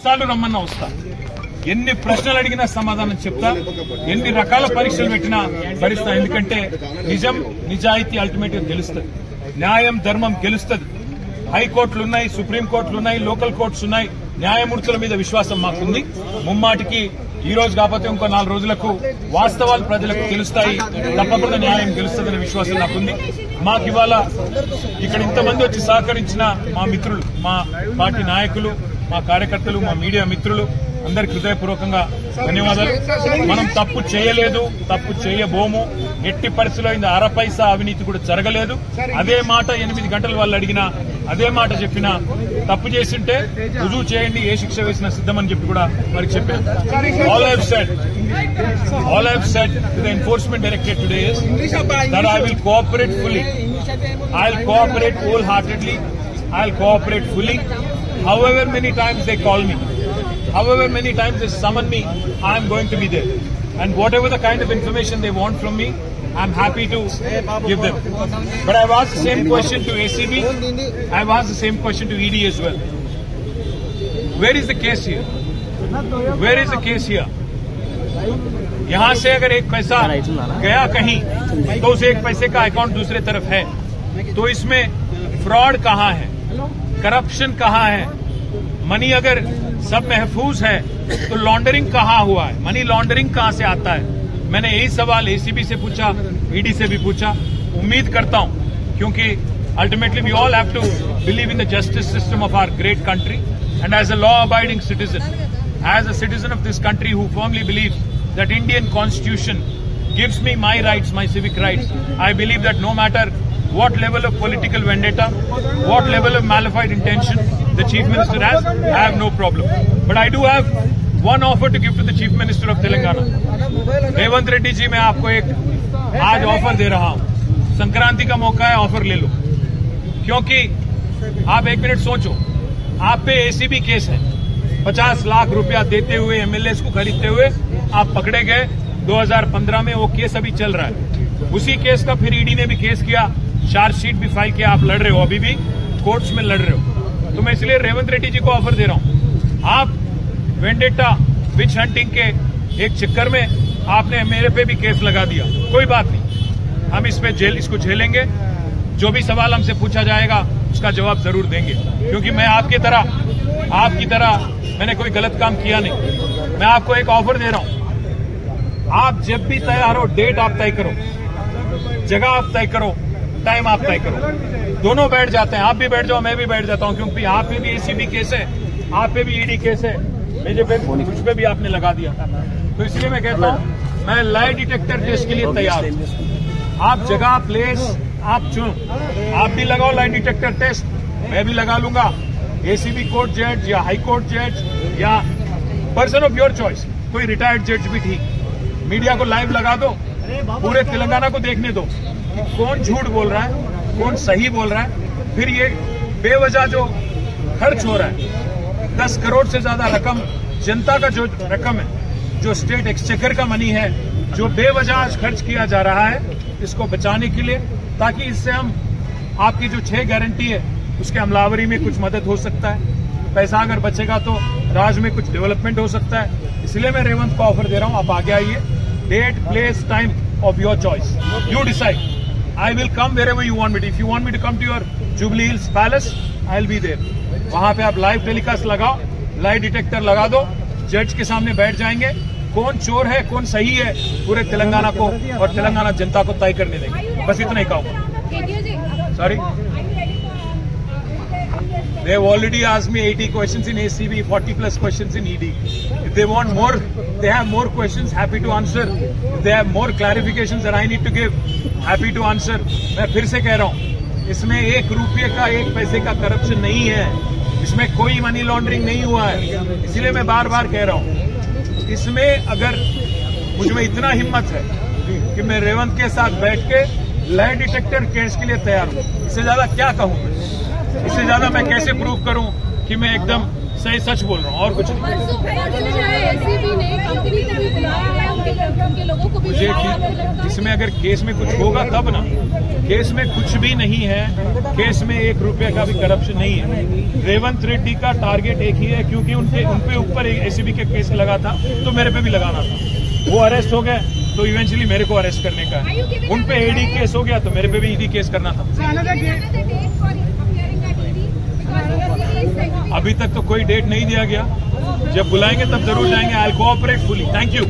సార్లు రమ్మన్నా వస్తా. ఎన్ని ప్రశ్నలు అడిగినా సమాధానం చెప్తా, ఎన్ని రకాల పరీక్షలు పెట్టినా భరిస్తా. ఎందుకంటే నిజం నిజాయితీ అల్టిమేట్ గా గెలుస్తుంది, న్యాయం ధర్మం గెలుస్తుంది. హైకోర్టులు ఉన్నాయి, సుప్రీంకోర్టులు ఉన్నాయి, లోకల్ కోర్ట్స్ ఉన్నాయి. న్యాయమూర్తుల మీద విశ్వాసం మాకుంది. ముమ్మాటికి ఈ రోజు కాకపోతే ఇంకో 4 రోజులకు వాస్తవాలు ప్రజలకు తెలుస్తాయి. తప్పకుండా న్యాయం గెలుస్తుందనే విశ్వాసం నాకుంది. మాకు ఇవాళ ఇక్కడ ఇంతమంది వచ్చి సహకరించిన మా మిత్రులు, మా పార్టీ నాయకులు, మా కార్యకర్తలు, మా మీడియా మిత్రులు అందరికి హృదయపూర్వకంగా ధన్యవాదాలు. మనం తప్పు చేయలేదు, తప్పు చేయబోము. ఎట్టి పరిస్థితిలో ఇంత అరపైసా అవినీతి కూడా జరగలేదు. అదే మాట 8 గంటలు వాళ్ళు అడిగినా, అదే మాట చెప్పినా, తప్పు చేస్తుంటే రుజువు చేయండి, ఏ శిక్ష వేసినా సిద్ధమని చెప్పి కూడా వారికి చెప్పాను. All I've said to the enforcement directorate today is that I will cooperate fully. I'll cooperate wholeheartedly. I'll cooperate fully. However many times they call me, however many times they summon me, I am going to be there. And whatever the kind of information they want from me, I am happy to give them. But I've asked the same question to ACB. I've asked the same question to ED as well. Where is the case here? Where is the case here? यहां से अगर एक पैसा गया कहीं तो उस एक पैसे का अकाउंट दूसरे तरफ है, तो इसमें फ्रॉड कहां है, करप्शन कहां है? मनी अगर सब महफूज है तो लॉन्ड्रिंग कहां हुआ है, मनी लॉन्ड्रिंग कहां से आता है? मैंने यही सवाल एसीबी से पूछा, ईडी से भी पूछा. उम्मीद करता हूं, क्योंकि ultimately we all have to believe in the justice system of our great country, and as a law abiding citizen, as a citizen of this country who firmly believes that Indian Constitution gives me my rights, my civic rights, I believe that no matter what level of political vendetta, what level of malafide intention the Chief Minister has, I have no problem. But I do have one offer to give to the Chief Minister of Telangana. Revanth Reddy ji, मैं आपको एक आज offer दे रहा हूं. संक्रांति का मौका है, offer ले लो. क्योंकि आप 1 मिनट सोचो, आप पे एसीबी केस है. 50 लाख रुपया देते हुए एमएलए को खरीदते हुए आप पकड़े गए 2015 में. वो केस अभी चल रहा है. उसी केस का फिर ईडी ने भी केस किया, चार्जशीट भी फाइल किया. आप लड़ रहे हो, अभी भी कोर्ट्स में लड़ रहे हो. तो मैं इसलिए रेवंत रेड्डी जी को ऑफर दे रहा हूं. आप वेंडेटा विच हंटिंग के एक चक्कर में आपने मेरे पे भी केस लगा दिया. कोई बात नहीं, हम इसको झेलेंगे. जो भी सवाल हमसे पूछा जाएगा उसका जवाब जरूर देंगे, क्योंकि मैं आपकी तरह मैंने कोई गलत काम किया नहीं. मैं आपको एक ऑफर दे रहा हूं. आप जब भी तैयार हो, डेट आप तय करो, जगह आप तय करो, टाइम आप तय करो. दोनों बैठ जाते हैं. आप भी बैठ जाओ, मैं भी बैठ जाता हूं, क्योंकि आप पे भी एसीबी केस है, आप पे भी ईडी केस है, मुझ पे भी आपने लगा दिया. तो इसलिए मैं कहता हूं, मैं लाई डिटेक्टर टेस्ट के लिए तैयार हूं. आप जगह, प्लेस आप चुनो. आप भी लगाओ लाई डिटेक्टर टेस्ट, मैं भी लगा लूंगा. एसीबी कोर्ट जज या हाई कोर्ट जज या पर्सन ऑफ योर चॉइस, कोई रिटायर्ड जज भी ठीक. मीडिया को लाइव लगा दो, पूरे तेलंगाना को देखने दो कि कौन झूठ बोल रहा है, कौन सही बोल रहा है. फिर ये बेवजह जो खर्च हो रहा है, 10 करोड़ से ज्यादा रकम, जनता का जो रकम है, जो स्टेट एक्सचेकर का मनी है, जो बेवजह खर्च किया जा रहा है, इसको बचाने के लिए, ताकि इससे हम आपकी जो 6 गारंटी है उसके अमलावरी में कुछ मदद हो सकता है. पैसा अगर बचेगा तो राज्य में कुछ डेवलपमेंट हो सकता है. इसलिए मैं रेवंत को ऑफर दे रहा हूं. आप आगे आइए. Date, place, time of your choice, you decide. I will come wherever you want me. If you want me to come to your Jubilee Hills palace, I will be there. वहां पे आप लाइव टेलीकास्ट लगाओ, lie detector लगा दो, जज के सामने बैठ जाएंगे. कौन चोर है, कौन सही है, पूरे तेलंगाना को और तेलंगाना जनता को तय करने देंगे. बस इतना ही कहूंगा. Sorry, they have already asked me 80 questions in ACB, 40 plus questions in ED. If they want more, they have more questions, happy to answer. If they have more clarifications that I need to give, happy to answer. मैं फिर से कह रहा हूँ, इसमें 1 रुपये का, 1 पैसे का करप्शन नहीं है. इसमें कोई मनी लॉन्ड्रिंग नहीं हुआ है. इसलिए मैं बार बार कह रहा हूँ, इसमें अगर मुझ में इतना हिम्मत है कि मैं रेवंत के साथ बैठ के लाई डिटेक्टर केस के लिए तैयार हूँ. इससे ज्यादा क्या कहूँ मैं? इससे ज्यादा मैं कैसे प्रूव करूं कि मैं एकदम सही सच बोल रहा हूँ और कुछ नहीं। मुझे इसमें अगर केस में कुछ होगा तब ना, केस में कुछ भी नहीं है, केस में 1 रुपये का भी करप्शन नहीं है। रेवंत रेड्डी का टारगेट एक ही है, क्योंकि उनके ऊपर एसीबी के केस लगा था तो मेरे पे भी लगाना था। वो अरेस्ट हो गए तो इवेंचुअली मेरे को अरेस्ट करने का है। उन पे ईडी केस हो गया तो मेरे पे भी ईडी केस करना था। अभी तक तो कोई डेट नहीं दिया गया, जब बुलाएंगे तब जरूर जाएंगे। I will cooperate fully. Thank you.